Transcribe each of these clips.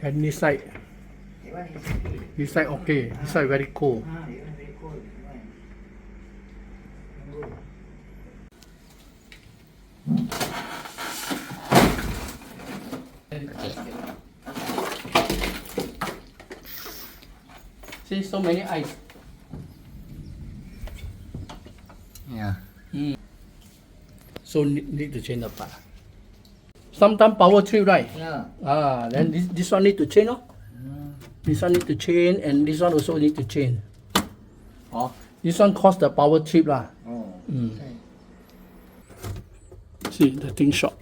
And this side okay. This side very cool. See, so many ice. Yeah. So need to change the part. Sometimes power trip, right? Yeah. Then this one need to change, no? This one need to change, and this one also need to change. Oh. This one cost the power trip lah. Oh. Okay. See the thing short.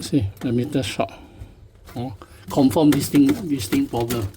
See the meter short. Oh, confirm this thing problem.